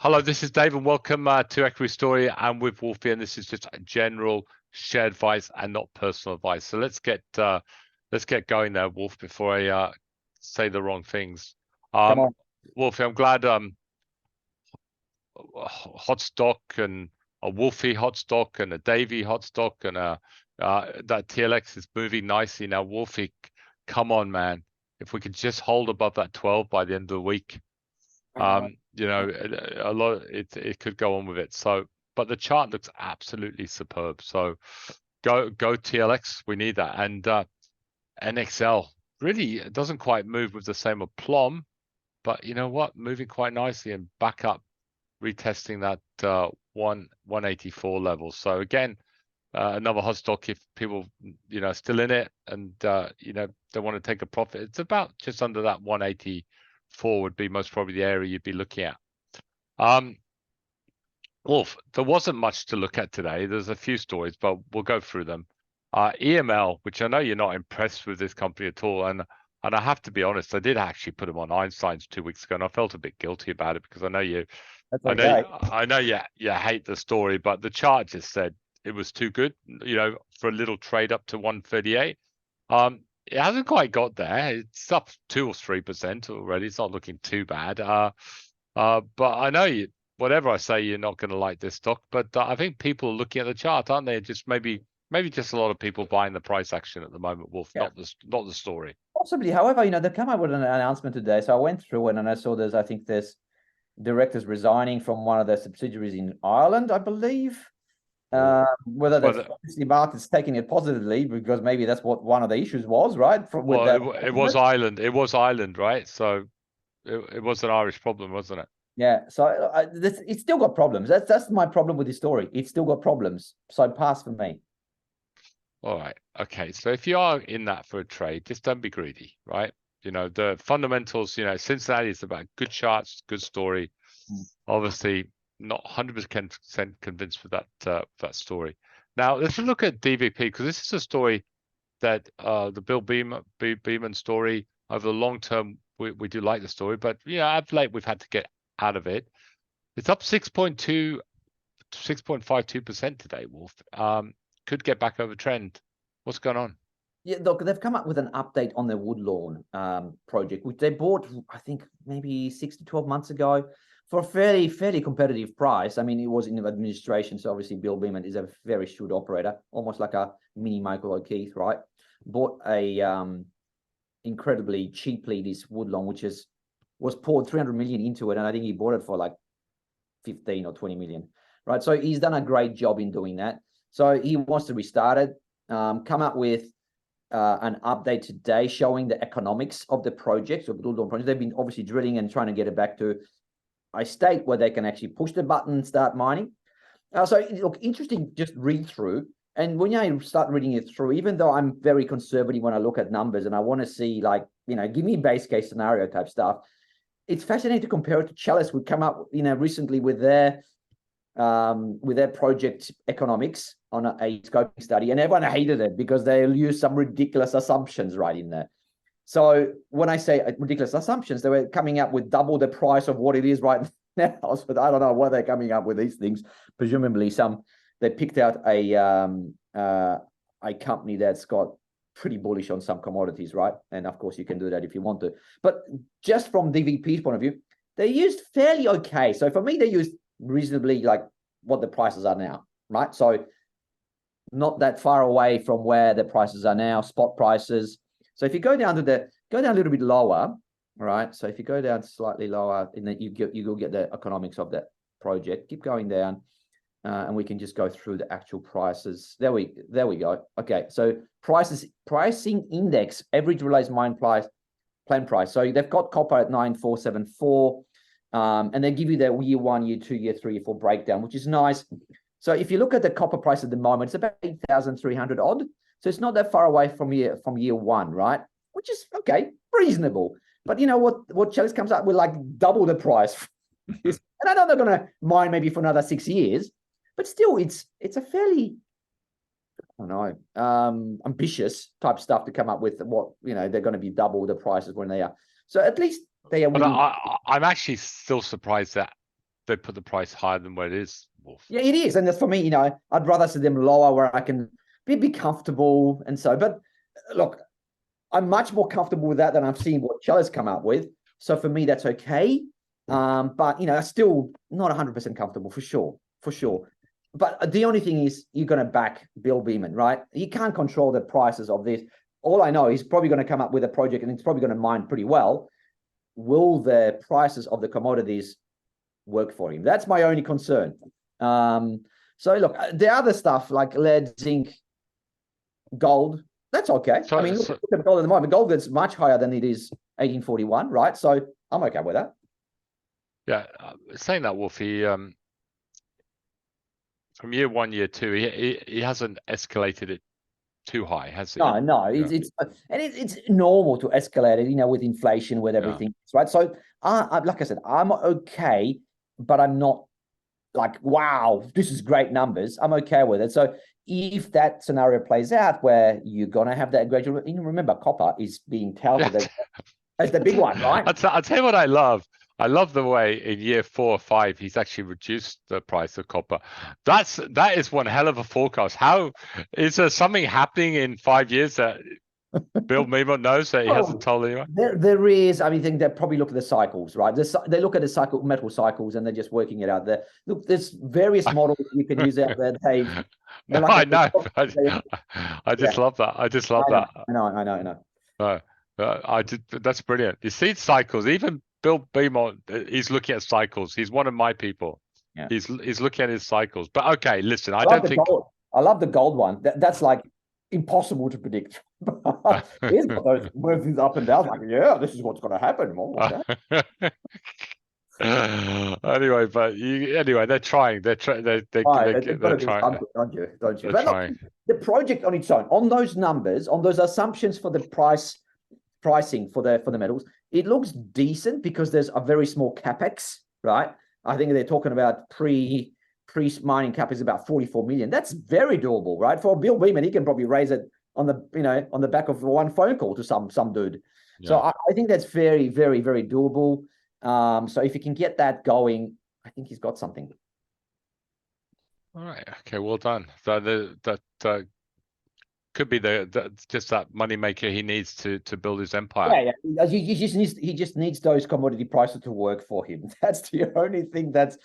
Hello, this is Dave, and welcome to Equity Story. I'm with Wolfie, and this is just general share advice and not personal advice. So let's get going there, Wolf, before I say the wrong things. Come on. Wolfie, I'm glad hot stock and a Wolfie hot stock and a Davey hot stock and that TLX is moving nicely now. Wolfie, come on, man! If we could just hold above that 12 by the end of the week. You know, a lot it could go on with it. So, but the chart looks absolutely superb. So go TLX, we need that. And NXL really doesn't quite move with the same aplomb, but you know what, moving quite nicely and back up, retesting that 184 level. So again, another hot stock if people still in it and they want to take a profit. It's about just under that 184 would be most probably the area you'd be looking at. Wolf, there wasn't much to look at today. There's a few stories, but we'll go through them. EML, which I know you're not impressed with this company at all, and I have to be honest, I did actually put them on Einstein's 2 weeks ago, and I felt a bit guilty about it because I know you, I know you hate the story, but the chart just said it was too good, for a little trade up to 138. It hasn't quite got there. It's up 2 or 3% already. It's not looking too bad. But I know whatever I say, you're not going to like this stock. But I think people are looking at the chart, aren't they? Just maybe just a lot of people buying the price action at the moment, Wolf, not the story. Possibly. However, they come up with an announcement today. So I went through it and I saw I think there's directors resigning from one of their subsidiaries in Ireland, I believe. Whether that's obviously market's taking it positively because maybe that's what one of the issues was, right? It was Ireland. It was Ireland, right? So it was an Irish problem, wasn't it? Yeah. So it's still got problems. That's my problem with the story. It's still got problems. So pass for me. All right. Okay. So if you are in that for a trade, just don't be greedy, right? The fundamentals. Cincinnati is about good charts, good story. Obviously, not 100% convinced with that story. Now let's look at DVP because this is a story that the Bill Beeman story over the long term. We do like the story, but of late we've had to get out of it. It's up 6.52% today, Wolf. Could get back over trend. What's going on? Yeah, look, they've come up with an update on their Woodlawn project, which they bought, I think, maybe 6 to 12 months ago for a fairly competitive price. I mean, it was in administration, so obviously Bill Beeman is a very shrewd operator, almost like a mini Michael O'Keefe, right? Bought a incredibly cheaply this Woodlawn, which was poured 300 million into it, and I think he bought it for like 15 or 20 million, right? So he's done a great job in doing that. So he wants to restart it, come up with an update today showing the economics of the project. So the Woodlawn project, they've been obviously drilling and trying to get it back to a state where they can actually push the button and start mining. So look, interesting, just read through. And when I start reading it through, even though I'm very conservative when I look at numbers and I want to see give me base case scenario type stuff, it's fascinating to compare it to Chalice, who come up, recently with their project economics on a scoping study, and everyone hated it because they use some ridiculous assumptions right in there. So when I say ridiculous assumptions, they were coming up with double the price of what it is right now. So I don't know why they're coming up with these things. Presumably they picked out a company that's got pretty bullish on some commodities, right? And of course you can do that if you want to. But just from DVP's point of view, they used fairly okay. So for me, they used reasonably like what the prices are now, right? So not that far away from where the prices are now, spot prices. So if you go down a little bit lower, right? So if you go down slightly lower, and then you will get the economics of that project. Keep going down, and we can just go through the actual prices. There we go. Okay, so pricing index, average realized mine price, plan price. So they've got copper at 9,474, and they give you their year 1, year 2, year 3, year 4 breakdown, which is nice. So if you look at the copper price at the moment, it's about 8,300 odd. So it's not that far away from year 1, right? Which is okay, reasonable. But you know what Chalice comes up with, like double the price. And I know they're going to mine maybe for another 6 years, but still, it's a fairly, I don't know, ambitious type stuff to come up with. What they're going to be double the prices when they are. So at least they are. But I'm actually still surprised that they put the price higher than where it is, Wolf. Yeah, it is. And that's for me, you know, I'd rather see them lower where I can be comfortable and so. But look, I'm much more comfortable with that than I've seen what Shell has come up with. So for me, that's okay. But, you know, still not 100% comfortable for sure. But the only thing is you're going to back Bill Beeman, right? You can't control the prices of this. All I know, he's probably going to come up with a project and it's probably going to mine pretty well. Will the prices of the commodities work for him? That's my only concern. So look, the other stuff like lead, zinc, gold, that's okay. I mean, look at gold at the moment. Gold is much higher than it is 1841, right? So I'm okay with that. Yeah, saying that, Wolfie, from year one, year two, he hasn't escalated it too high, has he? No, it's normal to escalate it, you know, with inflation, with everything, right? So, like I said, I'm okay, but I'm not like, wow, this is great numbers. I'm okay with it. So if that scenario plays out where you're going to have that gradual, you know, remember, copper is being touted as the big one, right? I'll tell you what I love. I love the way in year 4 or 5 he's actually reduced the price of copper. That is one hell of a forecast. How is there something happening in 5 years that Bill Beeman knows that he hasn't told anyone? There is. I mean, I think they probably look at the cycles, right? They look at the metal cycles, and they're just working it out. Look, there's various models you can use out there, Dave. No, like I know. I just love that. I just love that. I know. That's brilliant. You see cycles. Even Bill Beeman, he's looking at cycles. He's one of my people. Yeah. He's looking at his cycles. But okay, listen, I love the gold one. That's like impossible to predict. He's got those moves up and down. Like, yeah, this is what's going to happen. Anyway, they're trying. They're trying. Don't you? But look, the project on its own, on those numbers, on those assumptions for the pricing for the metals, it looks decent because there's a very small capex, right? I think they're talking about pre-mining capex about 44 million. That's very doable, right? For Bill Beeman, he can probably raise it on the back of one phone call to some dude. Yeah. So I think that's very, very, very doable. So if you can get that going, I think he's got something. All right. Okay. Well done. That could be just that money maker he needs to build his empire. Yeah. He just needs those commodity prices to work for him. That's the only thing that's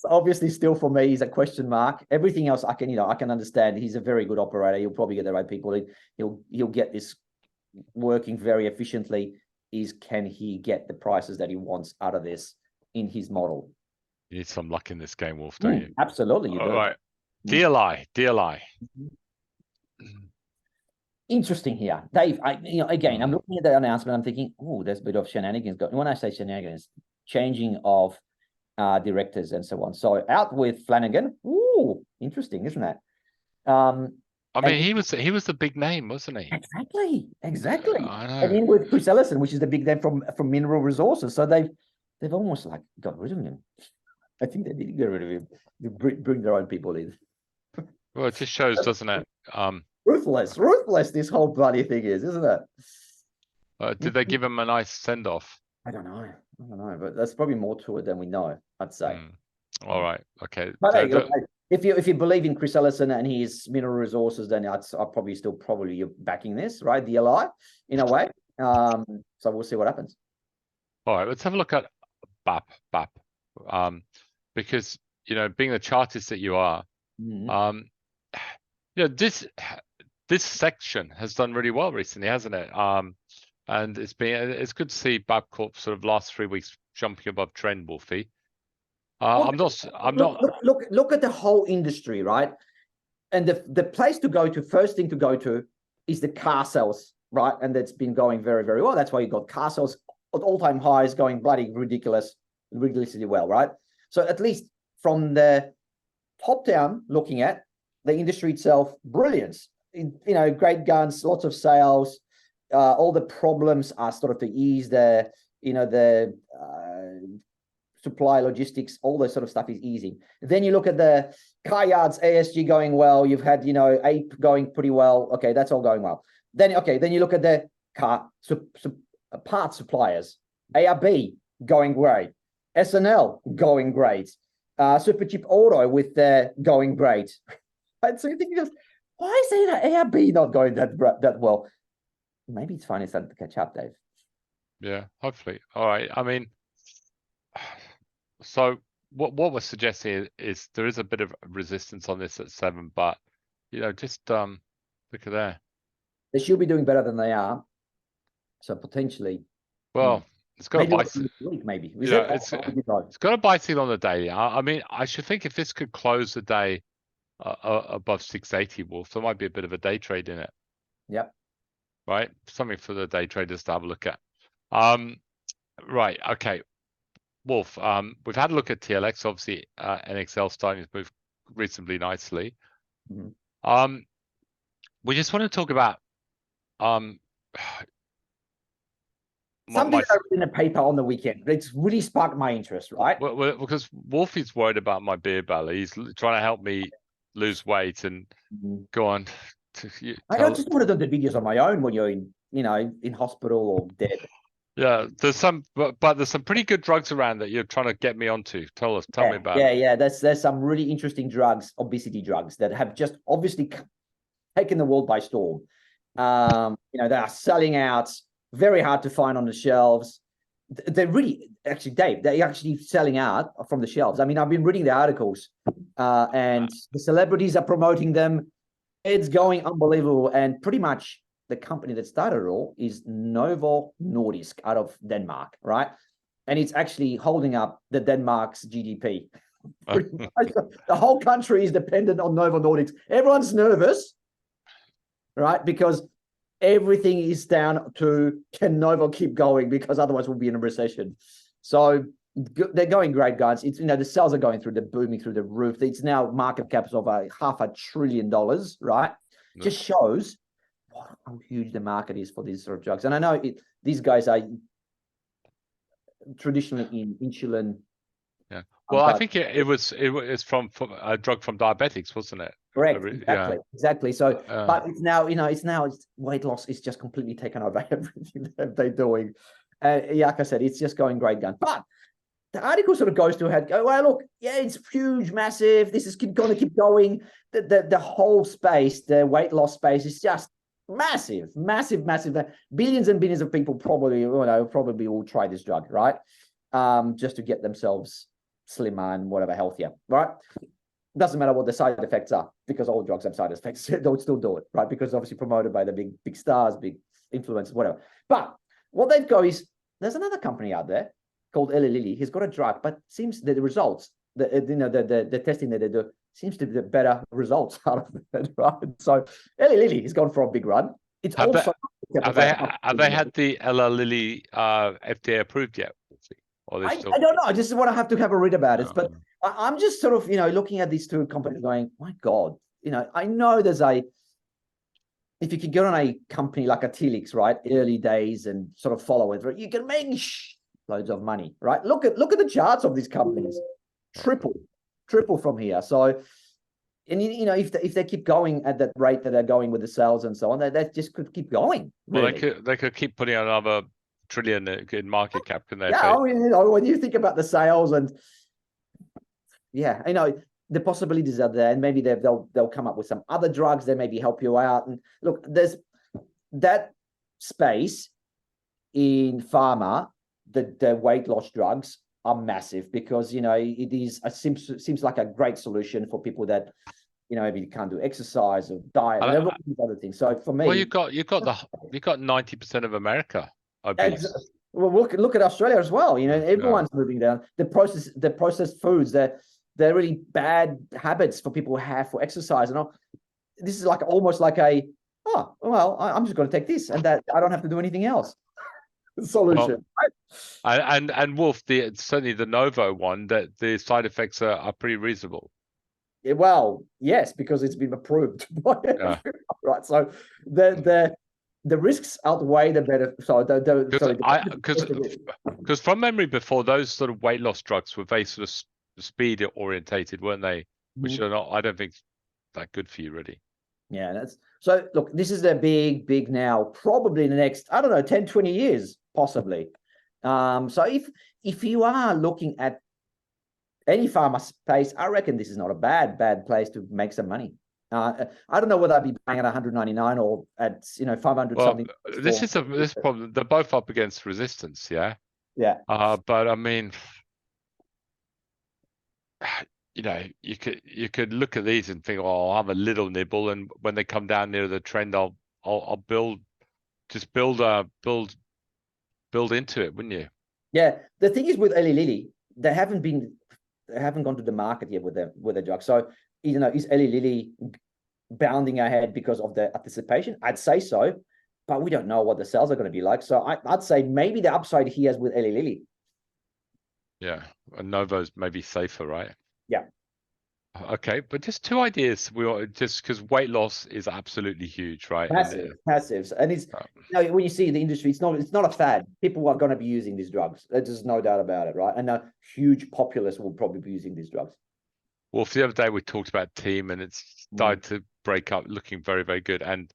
obviously still for me is a question mark. Everything else I can understand. He's a very good operator. He'll probably get the right people. He'll get this working very efficiently. Can he get the prices that he wants out of this in his model? You need some luck in this game, Wolf, don't you? Absolutely. You do. All right. DLI. Interesting here, Dave. Again, I'm looking at the announcement. I'm thinking, oh, there's a bit of shenanigans going. When I say shenanigans, changing of directors and so on. So out with Flanagan. Ooh, interesting, isn't that? I mean, he was the big name, wasn't he? Exactly. And in with Chris Ellison, which is the big name from Mineral Resources. So they've almost like got rid of him. I think they did get rid of him. They bring their own people in. Well, it just shows, doesn't it? Ruthless. This whole bloody thing is, isn't it? Did they give him a nice send off? I don't know, but there's probably more to it than we know, I'd say. All right. Okay. But if you believe in Chris Ellison and his Mineral Resources, then I'd probably you're backing this, right? DLI in a way. So we'll see what happens. All right, let's have a look at BAP. Because being the chartist that you are, this section has done really well recently, hasn't it? And it's good to see Babcorp sort of last 3 weeks jumping above trend, Wolfie. Look at the whole industry, right? And the first thing to go to is the car sales, right? And that's been going very, very well. That's why you got car sales at all-time highs going bloody ridiculously well, right? So at least from the top down looking at the industry itself, brilliance. Great guns, lots of sales. All the problems are sort of to ease the supply logistics, all this sort of stuff is easy. Then you look at the car yards, ASG going well. You've had, APE going pretty well. Okay, that's all going well. Then you look at the car parts suppliers, ARB going great. SNL going great. Supercheap Auto with their going great. And so you think, why is ARB not going that well? Maybe it's finally starting to catch up, Dave. Yeah, hopefully. All right. I mean, so what we're suggesting is there is a bit of resistance on this at 7, but just look at there. They should be doing better than they are. So potentially, well, it's got a buy. Maybe it's got a buy seal on the day. I mean, I should think if this could close the day above 680, Wolf, there might be a bit of a day trade in it. Yep. Right, something for the day traders to have a look at. Right, okay, Wolf. We've had a look at TLX. Obviously, NXL starting to move reasonably nicely. Mm-hmm. We just want to talk about something that I read in a paper on the weekend. It's really sparked my interest, right? Well, because Wolf is worried about my beer belly. He's trying to help me lose weight and go on. I don't just want to do the videos on my own when you're in hospital or dead. Yeah, there's some, but there's some pretty good drugs around that you're trying to get me onto. Tell me about. Yeah. There's some really interesting drugs, obesity drugs that have just obviously taken the world by storm. They are selling out, very hard to find on the shelves. They're really, actually, Dave, they're actually selling out from the shelves. I mean, I've been reading the articles, and the celebrities are promoting them. It's going unbelievable, and pretty much the company that started it all is Novo Nordisk out of Denmark, right? And it's actually holding up the Denmark's GDP. The whole country is dependent on Novo Nordisk. Everyone's nervous, right? Because everything is down to, can Novo keep going? Because otherwise we'll be in a recession. So they're going great, guys. It's, the sales are going through, they're booming through the roof. It's now market caps of $500 billion, right? No. Just shows how huge the market is for these sort of drugs. And I know these guys are traditionally in insulin. Yeah. Well, I think it was from a drug from diabetics, wasn't it? Correct. Exactly. So, but it's now, it's weight loss is just completely taken over everything that they're doing. Like I said, it's just going great gun. But the article sort of goes to ahead, well, look, yeah, it's huge, massive. This is going to keep going. The whole space, the weight loss space is just massive. Billions and billions of people probably will try this drug, right? Just to get themselves slimmer and whatever, healthier, right? Doesn't matter what the side effects are, because all drugs have side effects. They'll still do it, right? Because obviously promoted by the big stars, big influencers, whatever. But what they've got is, there's another company out there called Eli Lilly. He's got a drug, but seems that the results, the testing that they do seems to be the better results out of it, right? So Eli Lilly has gone for a big run. It's have they had the Eli Lilly FDA approved yet? I don't know. I just want to have a read about it. But I'm just sort of, looking at these two companies going, my God, I know there's if you could get on a company like a Telix, right, early days and sort of follow it, right, you can make loads of money, right? Look at the charts of these companies, triple from here. So, and if they keep going at that rate that they're going with the sales and so on, they just could keep going. Really. Well, they could keep putting another trillion in market cap, can they? Yeah, I mean, when you think about the sales and the possibilities are there, and maybe they'll come up with some other drugs that maybe help you out. And look, there's that space in pharma. The weight loss drugs are massive because it seems like a great solution for people that maybe you can't do exercise or diet and these other things. So for me, well, you've got 90% of America obese. Well, look at Australia as well. Everyone's moving down. The processed foods, they're really bad habits for people to have for exercise and all. This is almost like I'm just going to take this and that I don't have to do anything else. Solution. Well, and Wolf, certainly the Novo one, that the side effects are pretty reasonable. Yeah, well, yes, because it's been approved. Right. So the risks outweigh the better. So because from memory before, those sort of weight loss drugs were very sort of speed orientated, weren't they? Which are not, I don't think, that good for you, really. Yeah, so look, this is a big now, probably in the next, 10, 20 years, possibly. So if you are looking at any pharma space, I reckon this is not a bad place to make some money. I don't know whether I'd be buying at 199 or at 500 Well, something. this problem. They're both up against resistance, yeah. Yeah. But I mean, you could look at these and think, oh, I'll have a little nibble, and when they come down near the trend, I'll build into it, wouldn't you? Yeah. The thing is with Eli Lilly, they haven't gone to the market yet with their drug. So is Eli Lilly bounding ahead because of the anticipation? I'd say so, but we don't know what the sales are going to be like. So I'd say maybe the upside here is with Eli Lilly. Yeah, and Novo's maybe safer, right? Yeah. Okay, but just two ideas. Just because weight loss is absolutely huge, right? Massive, and it's when you see the industry, it's not a fad. People are going to be using these drugs. There's no doubt about it, right? And a huge populace will probably be using these drugs. Well, for the other day we talked about team, and it's started to break up, looking very, very good, and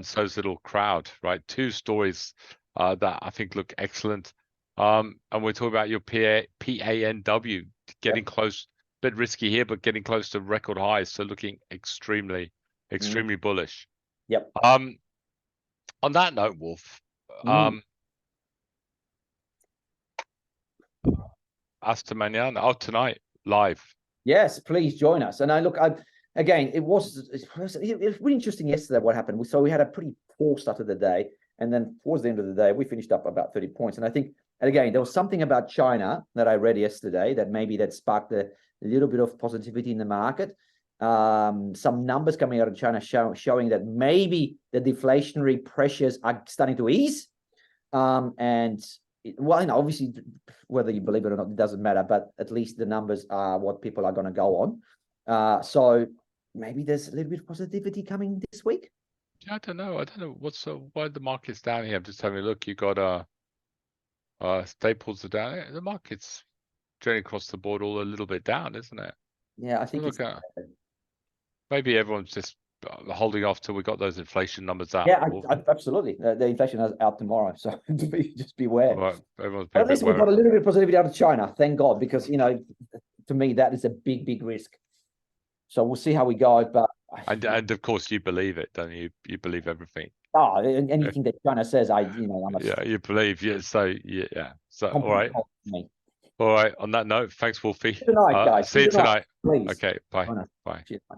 so's little crowd, right? Two stories that I think look excellent. And we're talking about your PANW getting close. Bit risky here, but getting close to record highs, so looking extremely bullish. Yep. On that note, Wolf, hasta mañana. Tonight live. Yes, please join us. And it was really interesting yesterday what happened. So we had a pretty poor start of the day, and then towards the end of the day we finished up about 30 points. And I think, and again, there was something about China that I read yesterday that sparked a little bit of positivity in the market. Some numbers coming out of China showing that maybe the deflationary pressures are starting to ease. Obviously, whether you believe it or not, it doesn't matter, but at least the numbers are what people are going to go on. So maybe there's a little bit of positivity coming this week. Yeah, I don't know why the market's down here. I'm just having a look. You got staples are down. The market's generally across the board all a little bit down, isn't it? Yeah, I think maybe everyone's just holding off till we got those inflation numbers out. Yeah, absolutely. The inflation is out tomorrow, so just beware. Right, everyone's at least we've got a little bit of positivity out of China, thank God, because to me that is a big risk. So we'll see how we go. But and of course you believe it, don't you? You believe everything. Oh, anything that China says, you believe. Yeah. So yeah. So all right. All right. On that note, thanks, Wolfie. Tonight, guys. See you tonight. Please. Okay. Bye. Bye. Cheers, bye.